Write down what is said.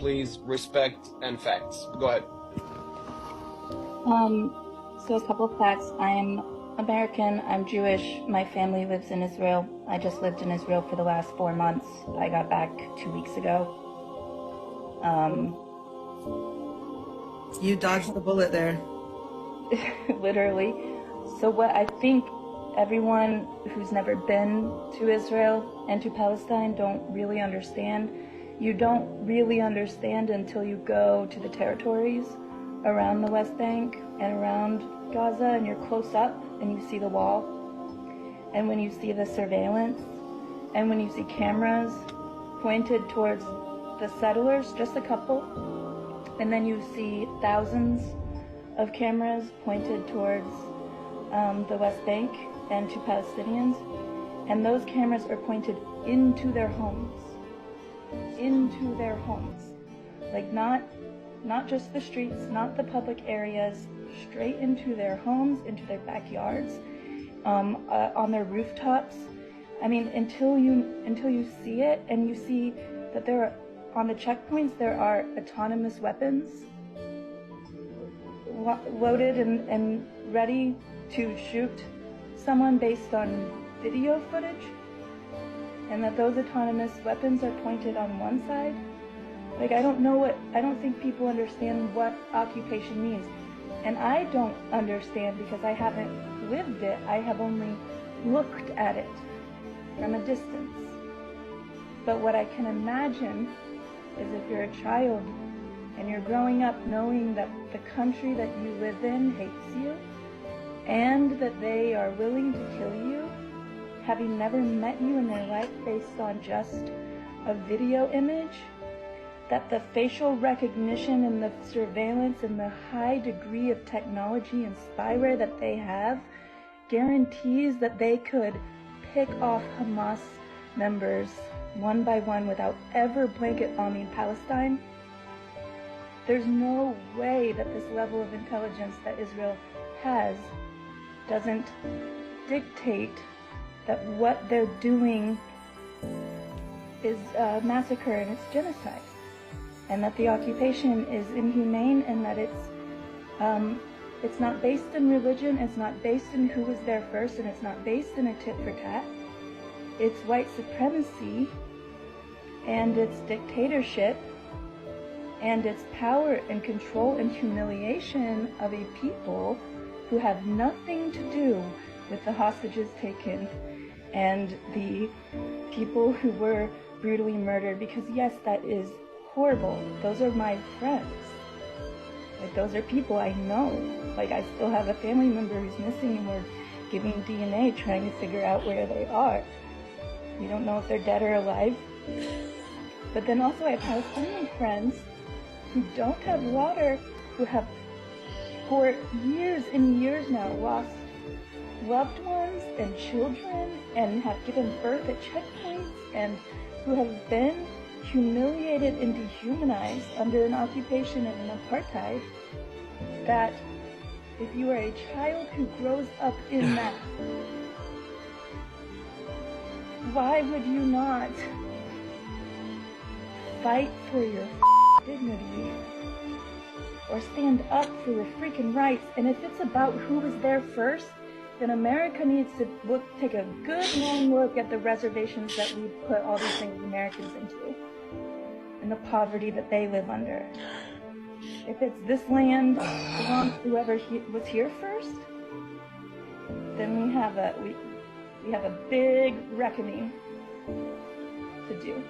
please. Respect and facts. Go ahead. So a couple of facts. I am American, I'm Jewish, my family lives in Israel. I just lived in Israel for the last 4 months. I got back 2 weeks ago. You dodged the bullet there. Literally. So what I think everyone who's never been to Israel and to Palestine don't really understand, you don't really understand until you go to the territories around the West Bank and around Gaza, and you're close up and you see the wall, and when you see the surveillance, and when you see cameras pointed towards the settlers, just a couple, and then you see thousands of cameras pointed towards the West Bank and to Palestinians, and those cameras are pointed into their homes, like not just the streets, not the public areas, straight into their homes, into their backyards, on their rooftops. I mean, until you see it, and you see that there are, on the checkpoints, there are autonomous weapons loaded and ready to shoot someone based on video footage, and that those autonomous weapons are pointed on one side. Like, I don't think people understand what occupation means. And I don't understand because I haven't lived it. I have only looked at it from a distance. But what I can imagine is if you're a child and you're growing up knowing that the country that you live in hates you and that they are willing to kill you, having never met you in their life based on just a video image, that the facial recognition and the surveillance and the high degree of technology and spyware that they have guarantees that they could pick off Hamas members one by one without ever blanket bombing Palestine. There's no way that this level of intelligence that Israel has doesn't dictate that what they're doing is a massacre and it's genocide, and that the occupation is inhumane, and that it's not based in religion, it's not based in who was there first, and it's not based in a tit for tat. It's white supremacy, and it's dictatorship, and it's power and control and humiliation of a people who have nothing to do with the hostages taken and the people who were brutally murdered. Because yes, that is horrible. Those are my friends. Like, those are people I know. Like, I still have a family member who's missing, and we're giving DNA trying to figure out where they are. We don't know if they're dead or alive. But then also I have Palestinian friends who don't have water, who have for years and years now lost loved ones and children and have given birth at checkpoints, and who have been humiliated and dehumanized under an occupation and an apartheid, that if you are a child who grows up in that, why would you not fight for your dignity or stand up for your freaking rights? And if it's about who was there first, then America needs to take a good long look at the reservations that we put all these things Americans into, and the poverty that they live under. If it's this land belongs to whoever was here first, then we have a big reckoning to do.